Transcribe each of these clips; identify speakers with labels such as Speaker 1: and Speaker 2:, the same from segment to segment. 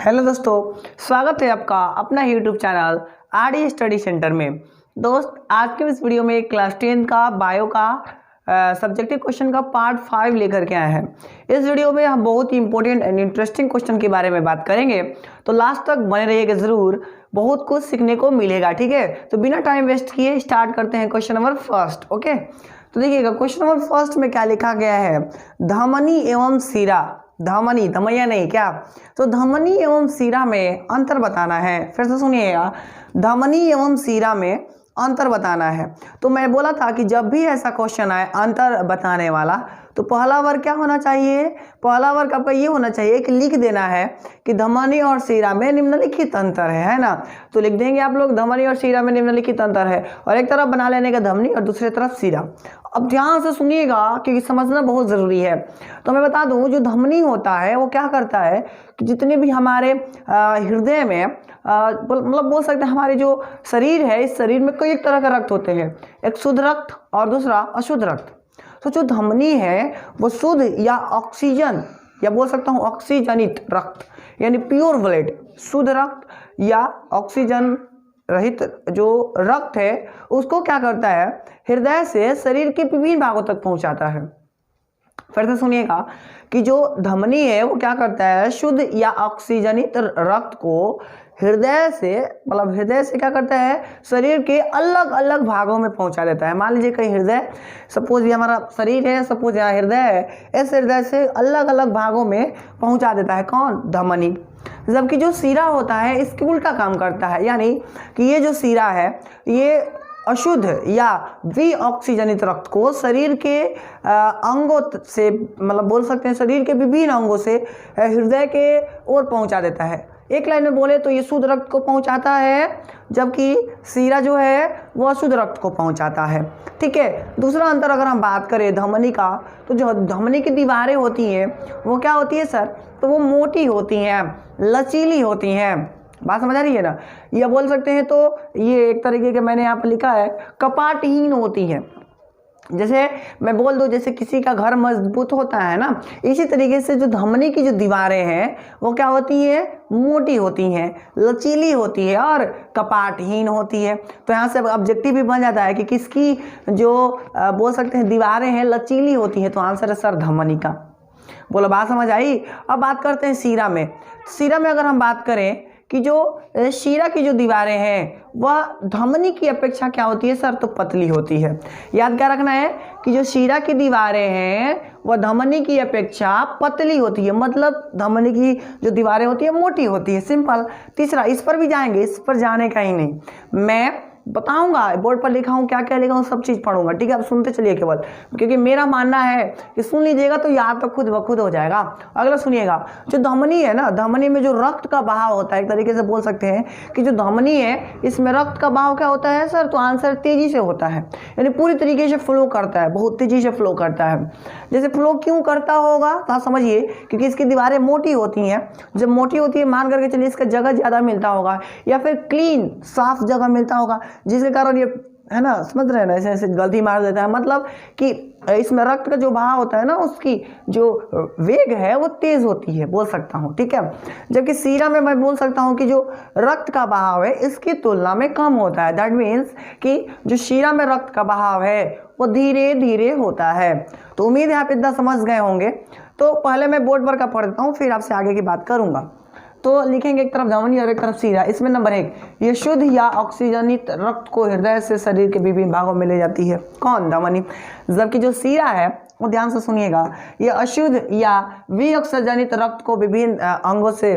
Speaker 1: Hello दोस्तों, स्वागत है आपका अपना YouTube channel RD study centre में। दोस्त, आज के इस वीडियो में क्लास 10 का बायो का सब्जेक्टिव क्वेश्चन का पार्ट 5 लेकर के आए हैं। इस वीडियो में हम बहुत ही इंपॉर्टेंट एंड इंटरेस्टिंग क्वेश्चन के बारे में बात करेंगे, तो लास्ट तक बने रहिएगा जरूर, बहुत कुछ सीखने को मिलेगा। ठीक है, तो बिना टाइम वेस्ट किए स्टार्ट करते हैं क्वेश्चन नंबर फर्स्ट। ओके, तो देखिएगा क्वेश्चन नंबर फर्स्ट में क्या लिखा गया है। धमनी एवं शिरा, धमनी धमैया नहीं क्या, तो धमनी एवं शिरा में अंतर बताना है। फिर से सुनिएगा, धमनी एवं शिरा में अंतर बताना है। तो मैं बोला था कि जब भी ऐसा क्वेश्चन आए अंतर बताने वाला, तो पहला वर्ग क्या होना चाहिए, पहला वर्ग आपका ये होना चाहिए कि लिख देना है कि धमनी और शिरा में निम्नलिखित अंतर है ना। तो लिख देंगे आप लोग, धमनी और शिरा में निम्नलिखित अंतर है, और एक तरफ बना लेने का धमनी और दूसरी तरफ शिरा। अब ध्यान से सुनिएगा क्योंकि समझना बहुत ज़रूरी है। तो मैं बता दूं, जो धमनी होता है वो क्या करता है कि जितने भी हमारे हृदय में मतलब बोल सकते हैं हमारे जो शरीर है, इस शरीर में कई तरह का रक्त होते हैं, एक शुद्ध रक्त और दूसरा अशुद्ध रक्त। तो जो धमनी है वो शुद्ध या ऑक्सीजन या बोल सकता हूँ ऑक्सीजनित रक्त यानी प्योर ब्लड, शुद्ध रक्त या ऑक्सीजन रहित जो रक्त है उसको क्या करता है, हृदय से शरीर के विभिन्न भागों तक पहुंचाता है। फिर से सुनिएगा कि जो धमनी है वो क्या करता है, शुद्ध या ऑक्सीजनित रक्त को हृदय से मतलब हृदय से क्या करता है, शरीर के अलग अलग भागों में पहुंचा देता है। मान लीजिए कहीं हृदय, सपोज ये हमारा शरीर है, सपोज यहाँ हृदय है, इस हृदय से अलग अलग भागों में पहुंचा देता है कौन, धमनी। जबकि जो शिरा होता है इसके उल्टा काम करता है, यानी कि ये जो शिरा है ये अशुद्ध या विऑक्सीजनित रक्त को शरीर के अंगों से मतलब बोल सकते हैं शरीर के विभिन्न अंगों से हृदय के ओर पहुंचा देता है। एक लाइन में बोले तो ये शुद्ध रक्त को पहुंचाता है, जबकि शिरा जो है वो अशुद्ध रक्त को पहुंचाता है। ठीक है, दूसरा अंतर अगर हम बात करें धमनी का, तो जो धमनी की दीवारें होती हैं वो क्या होती है सर, तो वो मोटी होती हैं, लचीली होती हैं। बात समझ आ रही है ना। यह बोल सकते हैं तो ये एक तरीके के मैंने यहाँ पर लिखा है कपाटहीन होती है। जैसे मैं बोल दूं जैसे किसी का घर मजबूत होता है ना, इसी तरीके से जो धमनी की जो दीवारें हैं वो क्या होती है, मोटी होती हैं, लचीली होती है और कपाटहीन होती है। तो यहाँ से ऑब्जेक्टिव भी बन जाता है कि किसकी जो बोल सकते हैं दीवारें हैं लचीली होती हैं, तो आंसर है सर धमनी का। बोलो, बात समझ आई। अब बात करते हैं शिरा में। शिरा में अगर हम बात करें कि जो शिरा की जो दीवारें हैं वह धमनी की अपेक्षा क्या होती है सर, तो पतली होती है। याद क्या रखना है कि जो शिरा की दीवारें हैं वह धमनी की अपेक्षा पतली होती है, मतलब धमनी की जो दीवारें होती है मोटी होती है, सिंपल। तीसरा, इस पर भी जाएंगे, इस पर जाने का ही नहीं, मैं बताऊंगा, बोर्ड पर लिखा हूँ क्या क्या लिखा हूँ सब चीज़ पढ़ूंगा। ठीक है, आप सुनते चलिए केवल, क्योंकि मेरा मानना है कि सुन लीजिएगा तो याद तो खुद ब खुद हो जाएगा। अगला सुनिएगा, जो धमनी है ना, धमनी में जो रक्त का बहाव होता है, एक तरीके से बोल सकते हैं कि जो धमनी है इसमें रक्त का बहाव क्या होता है सर, तो आंसर तेजी से होता है, यानी पूरी तरीके से फ्लो करता है, बहुत तेजी से फ्लो करता है। जैसे फ्लो क्यों करता होगा तो आप समझिए, क्योंकि इसकी दीवारें मोटी होती हैं। जब मोटी होती है मान करके चलिए इसका जगह ज़्यादा मिलता होगा या फिर क्लीन साफ जगह मिलता होगा, जिसके कारण ये है ना, समझ रहे हैं ना, ऐसे ऐसे गलती मार देता है। मतलब कि इसमें रक्त का जो बहाव होता है ना, उसकी जो वेग है वो तेज होती है, बोल सकता हूँ। ठीक है, जबकि शिरा में मैं बोल सकता हूँ कि जो रक्त का बहाव है इसकी तुलना में कम होता है। दैट मीन्स कि जो शिरा में रक्त का बहाव है वो धीरे धीरे होता है। तो उम्मीद है आप इतना समझ गए होंगे। तो पहले मैं बोर्ड पर का पढ़ता हूँ, फिर आपसे आगे की बात करूँगा। तो लिखेंगे एक तरफ धमनी और एक तरफ शिरा। इसमें नंबर 1, ये शुद्ध या ऑक्सीजनित रक्त को हृदय से शरीर के विभिन्न भागों में ले जाती है, कौन, धमनी। जबकि जो शिरा है वो ध्यान से सुनिएगा, ये अशुद्ध या विऑक्सीजनित रक्त को विभिन्न अंगों से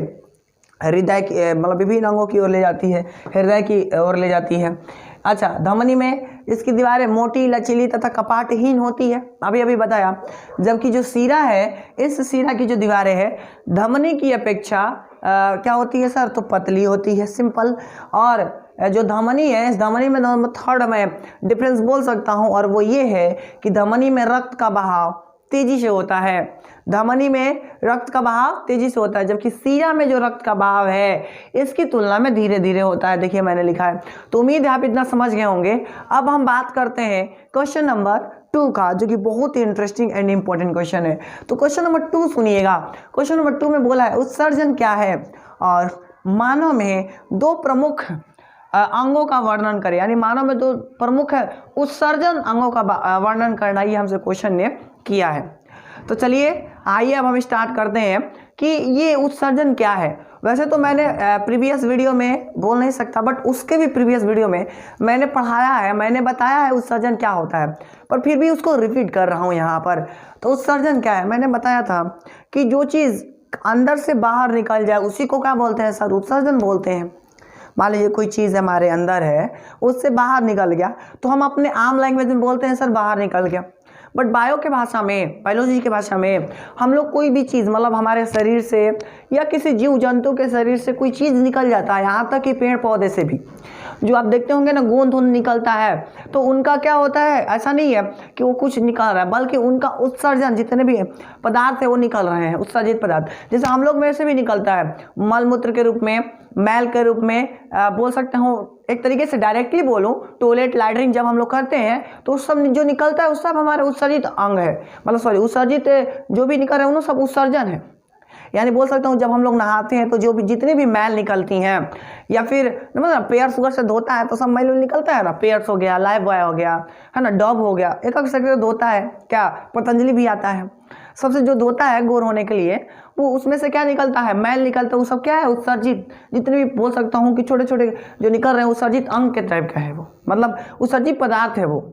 Speaker 1: हृदय की मतलब विभिन्न अंगों की ओर ले जाती है, हृदय की ओर ले जाती है। अच्छा, धमनी में इसकी दीवारें मोटी, लचीली तथा कपाटहीन होती है, अभी अभी बताया। जबकि जो शिरा है, इस शिरा की जो दीवारें हैं धमनी की अपेक्षा क्या होती है सर, तो पतली होती है, सिंपल। और जो धमनी है, इस धमनी में थर्ड में डिफरेंस बोल सकता हूँ, और वो ये है कि धमनी में रक्त का बहाव तेजी से होता है, धमनी में रक्त का बहाव तेजी से होता है, जबकि शिरा में जो रक्त का बहाव है इसकी तुलना में धीरे धीरे होता है। देखिए मैंने लिखा है, तो उम्मीद है आप इतना समझ गए होंगे। अब हम बात करते हैं क्वेश्चन नंबर 2 का, जो कि बहुत ही इंटरेस्टिंग एंड इंपॉर्टेंट क्वेश्चन है। तो क्वेश्चन नंबर 2 सुनिएगा। क्वेश्चन नंबर 2 में बोला है उत्सर्जन क्या है, और मानव में दो प्रमुख अंगों का वर्णन करें, यानी मानव में दो प्रमुख उत्सर्जन अंगों का वर्णन करना, ये हमसे क्वेश्चन ने किया है। तो चलिए आइए अब हम स्टार्ट करते हैं कि ये उत्सर्जन क्या है। वैसे तो मैंने प्रीवियस वीडियो में बोल नहीं सकता, बट उसके भी प्रीवियस वीडियो में मैंने पढ़ाया है, मैंने बताया है उत्सर्जन क्या होता है, पर फिर भी उसको रिपीट कर रहा हूँ यहाँ पर। तो उत्सर्जन क्या है, मैंने बताया था कि जो चीज़ अंदर से बाहर निकल जाए उसी को क्या बोलते हैं सर, उत्सर्जन बोलते हैं। मान लीजिए कोई चीज़ हमारे अंदर है, उससे बाहर निकल गया तो हम अपने आम लैंग्वेज में बोलते हैं सर बाहर निकल गया। बट बायो के भाषा में, बायोलॉजी के भाषा में हम लोग कोई भी चीज़, मतलब हमारे शरीर से या किसी जीव जंतु के शरीर से कोई चीज़ निकल जाता है, यहाँ तक कि पेड़ पौधे से भी जो आप देखते होंगे ना गोंद वोंद निकलता है, तो उनका क्या होता है, ऐसा नहीं है कि वो कुछ निकल रहा है, बल्कि उनका उत्सर्जन, जितने भी पदार्थ है वो निकल रहे हैं, उत्सर्जित पदार्थ। जैसे हम लोग में से भी निकलता है मल मूत्र के रूप में, मैल के रूप में, बोल सकते हो एक तरीके से डायरेक्टली बोलूं टॉयलेट लैट्रिन जब हम लोग करते हैं तो उस सब जो निकलता है उस सब हमारे उत्सर्जित अंग है, मतलब सॉरी उत्सर्जित जो भी निकल रहे हैं उन सब उत्सर्जन है। यानी बोल सकता हूँ जब हम लोग नहाते हैं तो जो भी जितनी भी मैल निकलती हैं, या फिर मतलब पेयर सुगर से धोता है तो सब मैल निकलता है ना, पेयर्स हो गया, लाइफ बॉय हो गया, है ना, डॉग हो गया, एक एक से धोता है, क्या पतंजलि भी आता है, सबसे जो धोता है गोर होने के लिए, वो उसमें से क्या निकलता है, मैल निकलता है, वो सब क्या है उत्सर्जित, जितने भी बोल सकता हूँ कि छोटे छोटे जो निकल रहे हैं उत्सर्जित अंग के टाइप का है वो, मतलब उत्सर्जित पदार्थ है वो,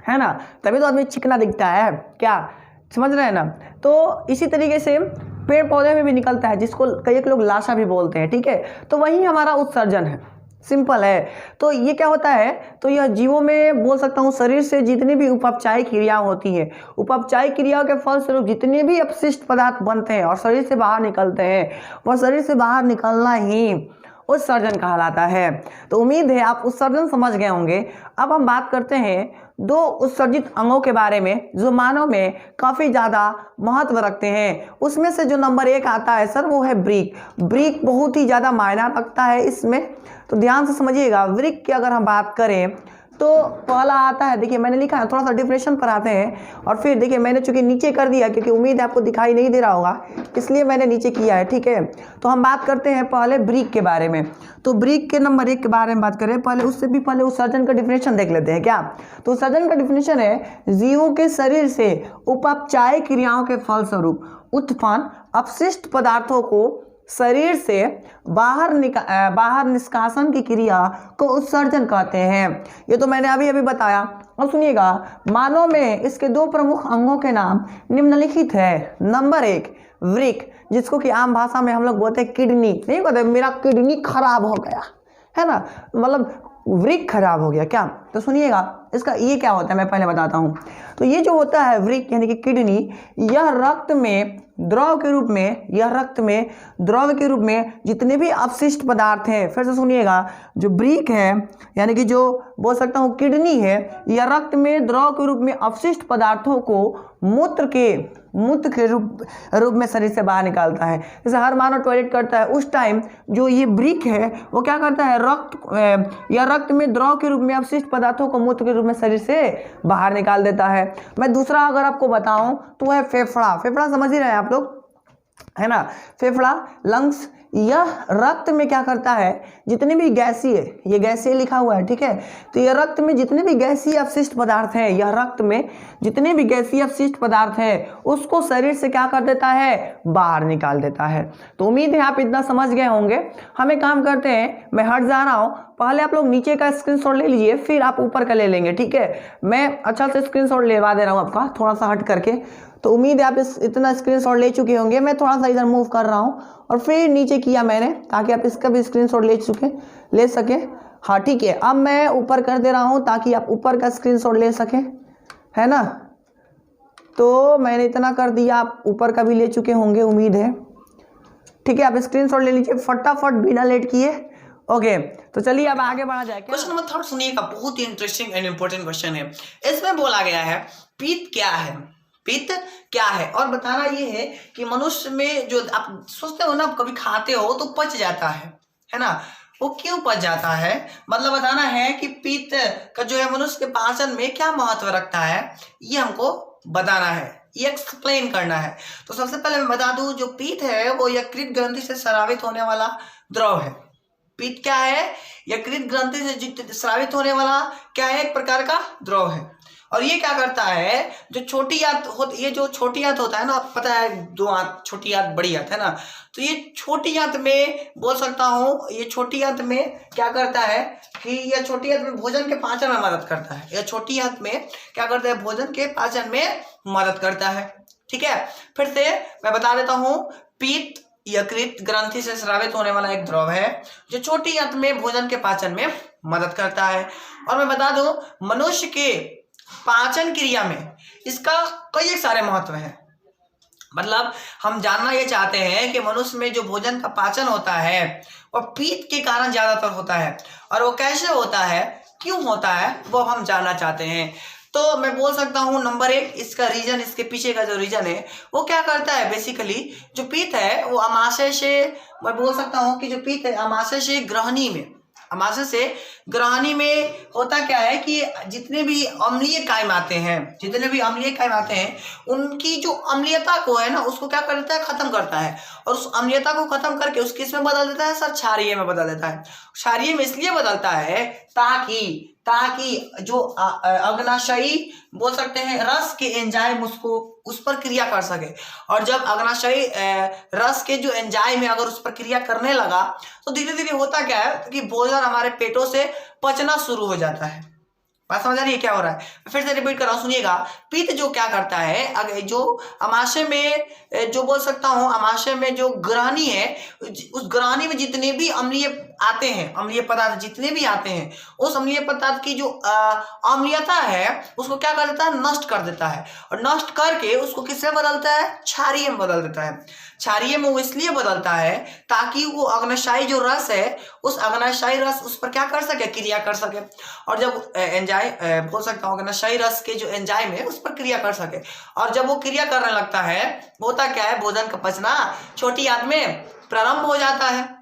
Speaker 1: है ना, तभी तो आदमी चिकना दिखता है, क्या समझ रहे हैं ना। तो इसी तरीके से पेड़ पौधे में भी निकलता है, जिसको कई लोग लाशा भी बोलते हैं, ठीक है, तो वही हमारा उत्सर्जन है, सिंपल है। तो ये क्या होता है, तो यह जीवों में बोल सकता हूँ शरीर से जितनी भी उपचायी क्रिया होती है, उपचायी क्रियाओं के फलस्वरूप जितने भी अपशिष्ट पदार्थ बनते हैं और शरीर से बाहर निकलते हैं, वह शरीर से बाहर निकलना ही उत्सर्जन कहलाता है। तो उम्मीद है आप उत्सर्जन समझ गए होंगे। अब हम बात करते हैं दो उत्सर्जित अंगों के बारे में जो मानव में काफ़ी ज़्यादा महत्व रखते हैं। उसमें से जो नंबर 1 आता है सर वो है वृक्क। वृक्क बहुत ही ज़्यादा मायना रखता है इसमें, तो ध्यान से समझिएगा। वृक्क की अगर हम बात करें तो पहला आता है, देखिए मैंने लिखा है, थोड़ा सा डिफरेशन पर आते हैं, और फिर देखिए मैंने चूंकि नीचे कर दिया क्योंकि उम्मीद है आपको दिखाई नहीं दे रहा होगा, इसलिए मैंने नीचे किया है, ठीक है। तो हम बात करते हैं पहले वृक्क के बारे में। तो वृक्क के नंबर 1 के बारे में बात करें, पहले उससे भी पहले उत्सर्जन का डिफिनेशन देख लेते हैं क्या। तो उत्सर्जन का डिफिनेशन है जीवों के शरीर से उपचायी क्रियाओं के फलस्वरूप उत्पन्न अपशिष्ट पदार्थों को शरीर से बाहर निष्कासन की क्रिया को उत्सर्जन कहते हैं। ये तो मैंने अभी अभी बताया। और सुनिएगा, मानव में इसके दो प्रमुख अंगों के नाम निम्नलिखित है। नंबर 1 वृक्क, जिसको कि आम भाषा में हम लोग बोलते हैं किडनी, नहीं कहते मेरा किडनी खराब हो गया, है ना, मतलब वृक्क खराब हो गया क्या। तो सुनिएगा इसका ये क्या होता है मैं पहले बताता हूँ। तो ये जो होता है वृक्क यानी कि किडनी, यह रक्त में द्रव के रूप में जितने भी अपशिष्ट पदार्थ हैं, फिर से सुनिएगा, जो वृक्क है यानी कि जो बोल सकता हूँ किडनी है, यह रक्त में द्रव के रूप में अपशिष्ट पदार्थों को मूत्र के रूप में शरीर से बाहर निकालता है। जैसे हर मानव टॉयलेट करता है उस टाइम जो ये वृक्क है वो क्या करता है, रक्त में द्रव के रूप में अपशिष्ट पदार्थों को मूत्र के रूप में शरीर से बाहर निकाल देता है। मैं दूसरा अगर आपको बताऊं तो है फेफड़ा समझ ही रहे हैं आप लोग, है ना, फेफड़ा लंग्स, यह रक्त में क्या करता है, जितने भी गैसीय, ये गैसीय लिखा हुआ है, ठीक है, तो यह रक्त में जितने भी गैसीय अपशिष्ट पदार्थ हैं, यह रक्त में जितने भी गैसीय अपशिष्ट पदार्थ हैं उसको शरीर से क्या कर देता है, बाहर निकाल देता है। तो उम्मीद है आप इतना समझ गए होंगे। हम एक काम करते हैं, मैं हट जा रहा हूँ, पहले आप लोग नीचे का स्क्रीनशॉट ले लीजिए, फिर आप ऊपर का ले लेंगे, ठीक है। मैं अच्छा से स्क्रीनशॉट लेवा दे रहा हूँ आपका, थोड़ा सा हट करके। तो उम्मीद है आप इतना स्क्रीनशॉट ले चुके होंगे। मैं थोड़ा सा इधर मूव कर रहा हूँ और फिर नीचे किया मैंने, ताकि आप इसका भी स्क्रीनशॉट ले सके। हाँ ठीक है, अब मैं ऊपर कर दे रहा हूँ ताकि आप ऊपर का स्क्रीनशॉट ले सकें, है ना। तो मैंने इतना कर दिया, आप ऊपर का भी ले चुके होंगे उम्मीद है, ठीक है। आप स्क्रीनशॉट ले लीजिए फटाफट बिना लेट किए। ओके, तो चलिए अब आगे बढ़ा जाए। क्वेश्चन नंबर 3 सुनिएगा, बहुत ही इंटरेस्टिंग एंड इंपॉर्टेंट क्वेश्चन है। इसमें बोला गया है पित्त क्या है, पित्त क्या है, और बताना ये है कि मनुष्य में जो आप सोचते हो ना, कभी खाते हो तो पच जाता है ना, वो क्यों पच जाता है, मतलब बताना है कि पित्त का जो है मनुष्य के पाचन में क्या महत्व रखता है, ये हमको बताना है। ये एक्सप्लेन करना है। तो सबसे पहले मैं बता दूं, जो पीत है वो यकृत ग्रंथि से स्रावित होने वाला द्रव है। पीत क्या है? यकृत ग्रंथि से स्रावित होने वाला क्या है? एक प्रकार का द्रव है। और ये क्या करता है, जो छोटी आंत होती, ये जो छोटी आंत होता है ना, आपको पता है 2 आंत, छोटी आंत बड़ी आंत है ना, तो ये छोटी आंत में बोल सकता हूँ, ये छोटी आंत में क्या करता है कि यह छोटी आंत में भोजन के पाचन में मदद करता है। यह छोटी आंत में क्या करता है? भोजन के पाचन में मदद करता है। ठीक है, फिर से मैं बता देता हूँ, पीत यकृत ग्रंथि से स्रावित होने वाला एक द्रव है जो छोटी आंत में भोजन के पाचन में मदद करता है। और मैं बता दूं, मनुष्य के पाचन क्रिया में इसका कई सारे महत्व हैं। मतलब हम जानना ये चाहते हैं कि मनुष्य में जो भोजन का पाचन होता है वह पीत के कारण ज्यादातर होता है, और वो कैसे होता है, क्यों होता है, वो हम जानना चाहते हैं। तो मैं बोल सकता हूँ नंबर 1, इसका रीजन, इसके पीछे का जो रीजन है वो क्या करता है, बेसिकली जो पीत है वो आमाशय से, मैं बोल सकता हूँ कि जो पीत है आमाशय से ग्रहणी में, आमाशय से ग्रहणी में होता क्या है कि जितने भी अम्लीय कायम आते हैं, उनकी जो अम्लीयता को है ना, उसको क्या करता है, खत्म करता है। और उस अम्लीयता को खत्म करके उसको किस में बदल देता है सर? क्षारीय में बदल देता है। क्षारीय में इसलिए बदलता है ताकि जो अग्नाशयी बोल सकते हैं रस के एंजाइम उसको उस पर क्रिया कर सके। और जब अग्नाशयी रस के जो एंजाइम है अगर उस पर क्रिया करने लगा तो धीरे धीरे होता क्या है कि भोजन हमारे पेटों से पचना शुरू हो जाता है। बात समझ आ रही है क्या हो रहा है? फिर से रिपीट कर रहा हूं, सुनिएगा। पित्त जो क्या करता है, जो अमाशय में, जो बोल सकता हूं अमाशय में जो ग्रहणी है, उस ग्रहणी में जितने भी अम्लीय आते हैं, अम्लीय पदार्थ जितने भी आते हैं, उस अम्लीय पदार्थ की जो अम्लीयता है उसको क्या कर देता है, नष्ट कर देता है। और नष्ट करके उसको किससे बदलता है? क्षारीय में बदल देता है। क्षारीय में वो इसलिए बदलता है ताकि वो अग्नाशयी जो रस है, उस अग्नाशयी रस उस पर क्या कर सके, क्रिया कर सके। और जब एंजाइम बोल सकता हूँ अग्नाशयी रस के जो एंजाइम है उस पर क्रिया कर सके, और जब वो क्रिया करने लगता है, होता क्या है, भोजन का पचना छोटी आंत में प्रारंभ हो जाता है।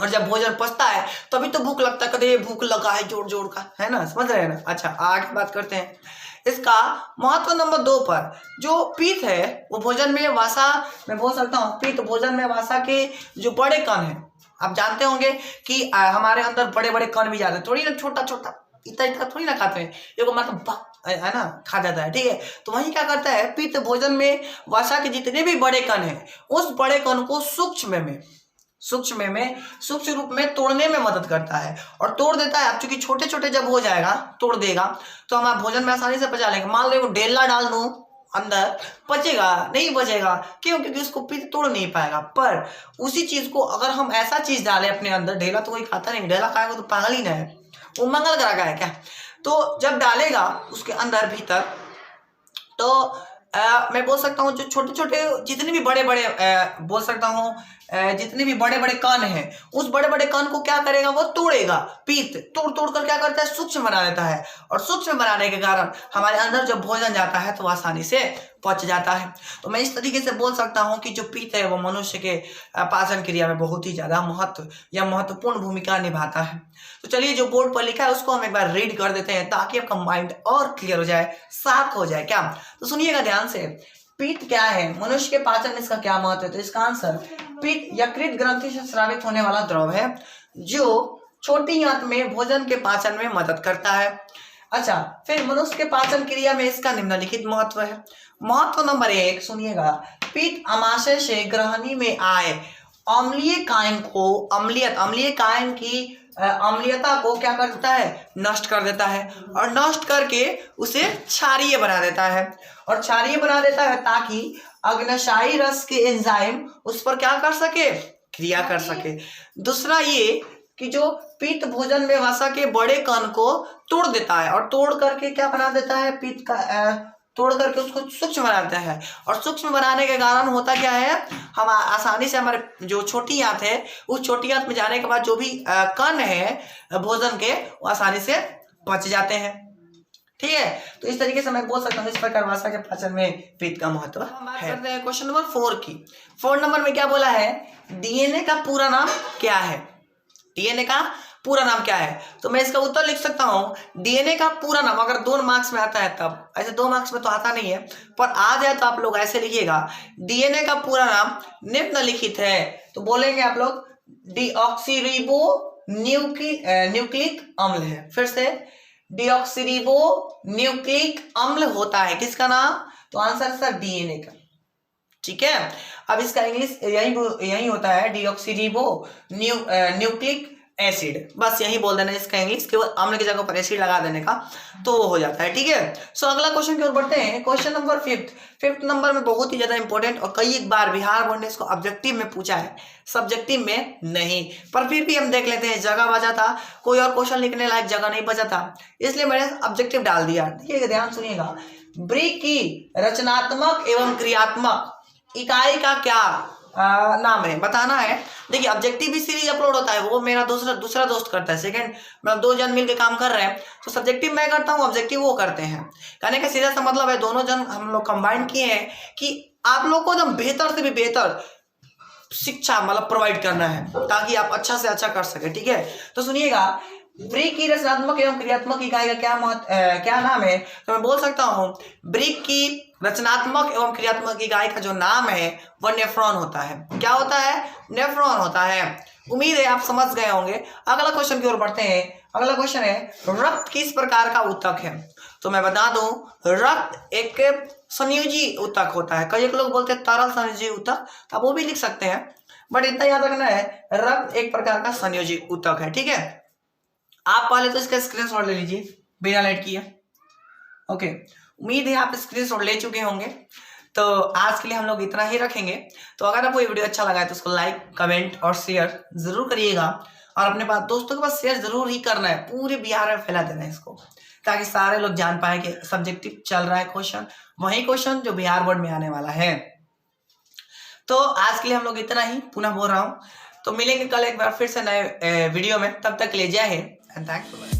Speaker 1: और जब भोजन पचता है तभी तो भूख लगता है, कभी भूख लगा है जोर जोर का, है ना, समझ रहे हैं ना। अच्छा, आगे बात करते हैं इसका महत्व नंबर 2 पर। जो पीत है वो भोजन में वसा, मैं बोल सकता हूँ पीत भोजन में वसा के जो बड़े कण है, आप जानते होंगे कि हमारे अंदर बड़े बड़े कण भी जाते हैं, थोड़ी ना छोटा छोटा इतना इतना थोड़ी ना खाते हैं, ये मतलब है ना, खा जाता है। ठीक है, तो वही क्या करता है, पित्त भोजन में वसा के जितने भी बड़े कण हैं उस बड़े कण को सूक्ष्म रूप में तोड़ने में मदद करता है, और तोड़ देता है। अब चूंकि छोटे छोटे जब हो जाएगा, तोड़ देगा, तो हम भोजन में आसानी से पचा लेंगे। मान लो ढेला डाल दूं अंदर, पचेगा नहीं? बचेगा। क्यों? क्योंकि उसको पित्त तोड़ नहीं पाएगा। पर उसी चीज को अगर हम ऐसा चीज डालें अपने अंदर, ढेला तो कोई खाता नहीं, ढेला खाएगा तो पागल ही ना है, वो मंगल ग्रह का है क्या? तो जब डालेगा उसके अंदर भीतर, तो मैं बोल सकता हूँ जो छोटे छोटे जितने भी बड़े बड़े बोल सकता हूँ जितने भी बड़े बड़े कण हैं, उस बड़े बड़े कण को क्या करेगा, वो तोड़ेगा। पित्त तोड़ तोड़ कर क्या करता है, सूक्ष्म बना देता है, और सूक्ष्म बनाने के कारण हमारे अंदर जब भोजन जाता है तो आसानी से पच जाता है। तो मैं इस तरीके से बोल सकता हूँ कि जो पित्त है वो मनुष्य के पाचन क्रिया में बहुत ही ज्यादा महत्वपूर्ण भूमिका निभाता है। तो चलिए, जो बोर्ड पर लिखा है उसको हम एक बार रीड कर देते हैं ताकि आपका माइंड और क्लियर हो जाए, साफ हो जाए। क्या? तो सुनिएगा ध्यान से। पित्त क्या है, मनुष्य के पाचन में इसका क्या महत्व है? तो इसका आंसर, पित्त यकृत ग्रंथि से स्रावित होने वाला द्रव है जो छोटी आंत में भोजन के पाचन में मदद करता है। अच्छा, फिर मनुष्य के पाचन क्रिया में इसका निम्नलिखित महत्व है। महत्व नंबर 1 सुनिएगा। पित्त आमाशय से ग्रहणी में आए अम्लीय कायन की अम्लीयता को क्या कर देता है, नष्ट कर देता है, और नष्ट करके उसे क्षारीय बना देता है। और क्षारीय बना देता है ताकि अग्नाशयी रस के एंजाइम उस पर क्या कर सके, क्रिया कर सके। दूसरा ये कि जो पित्त भोजन में वसा के बड़े कण को तोड़ देता है, और तोड़ करके क्या बना देता है, पित्त का तोड़ करके उसको सूक्ष्म बनाता है। और सूक्ष्म बनाने के कारण होता क्या है, हम आसानी से हमारे जो छोटी आंत है, उस छोटी आंत में जाने के बाद जो भी कण है भोजन के, वो आसानी से पच जाते हैं। ठीक है, तो इस तरीके से मैं बोल सकता हूँ इस प्रकार वसा के पाचन में पित्त का महत्व है। बात करते हैं क्वेश्चन नंबर 4 की। 4 नंबर में क्या बोला है, डीएनए का पूरा नाम क्या है? डीएनए का पूरा नाम क्या है? तो मैं इसका उत्तर लिख सकता हूं डीएनए का पूरा नाम, अगर 2 मार्क्स में आता है तब, ऐसे 2 मार्क्स में तो आता नहीं है, पर आ जाए तो आप लोग ऐसे लिखिएगा, डीएनए का पूरा नाम निम्नलिखित है। तो बोलेंगे आप लोग डीऑक्सीरिबो न्यूक्लिक अम्ल है। फिर से डीऑक्सीरिबो न्यूक्लिक अम्ल होता है किसका नाम? तो आंसर सर डीएनए का। ठीक है, अब इसका इंग्लिश यही होता है डीऑक्सीरिबो न्यूक्लिक एसिड, बस यही बोल देना इसका इंग्लिश, केवल अम्ल की जगह पर एसिड लगा देने का तो वो हो जाता है। ठीक है, सो अगला क्वेश्चन की ओर बढ़ते हैं। क्वेश्चन नंबर 5 नंबर में बहुत ही ज्यादा इंपॉर्टेंट और कई एक बार बिहार बोर्ड ने इसको ऑब्जेक्टिव में पूछा है, सब्जेक्टिव में नहीं, पर फिर भी हम देख लेते हैं। जगह बचा था, कोई और क्वेश्चन लिखने लायक जगह नहीं बचा था, इसलिए मैंने ऑब्जेक्टिव डाल दिया। देखिए ध्यान सुनिएगा, ब्रिक की रचनात्मक एवं क्रियात्मक इकाई का क्या नाम है, बताना है। देखिए ऑब्जेक्टिव भी सीरीज अपलोड होता है, वो मेरा दूसरा दोस्त करता है, सेकंड मतलब 2 जन मिलकर काम कर रहे हैं, तो सब्जेक्टिव मैं करता हूँ, ऑब्जेक्टिव वो करते हैं। कहने का सीधा सा मतलब है दोनों जन हम लोग कंबाइन किए हैं कि आप लोग को एकदम बेहतर से भी बेहतर शिक्षा मतलब प्रोवाइड करना है ताकि आप अच्छा से अच्छा कर सके। ठीक है, तो सुनिएगा, ब्रिक की रचनात्मक एवं क्रियात्मक इकाई का क्या नाम है? तो मैं बोल सकता हूँ ब्रिक की रचनात्मक एवं क्रियात्मक इकाई का जो नाम है वह नेफ्रॉन होता है। क्या होता है? नेफ्रॉन होता है। उम्मीद है आप समझ गए होंगे। अगला क्वेश्चन की ओर बढ़ते हैं। अगला क्वेश्चन है, रक्त किस प्रकार का ऊतक है? तो मैं बता दूं, रक्त एक संयोजी ऊतक होता है। कई लोग बोलते हैं तरल संयोजी ऊतक, तो आप वो भी लिख सकते हैं, बट इतना याद रखना है रक्त एक प्रकार का संयोजी ऊतक है। ठीक है, आप पहले तो इसका स्क्रीनशॉट ले लीजिए बिना लेट किए। ओके, उम्मीद है आप स्क्रीनशॉट ले चुके होंगे। तो आज के लिए हम लोग इतना ही रखेंगे। तो अगर आपको ये वीडियो अच्छा लगा है तो उसको लाइक, कमेंट और शेयर जरूर करिएगा, और अपने पास दोस्तों के पास शेयर जरूर ही करना है, पूरे बिहार में फैला देना है इसको, ताकि सारे लोग जान पाए कि सब्जेक्टिव चल रहा है क्वेश्चन, वही क्वेश्चन जो बिहार बोर्ड में आने वाला है। तो आज के लिए हम लोग इतना ही, पुनः बोल रहा हूँ। तो मिलेंगे कल एक बार फिर से नए वीडियो में, तब तक ले जय Hind and thanks for watching.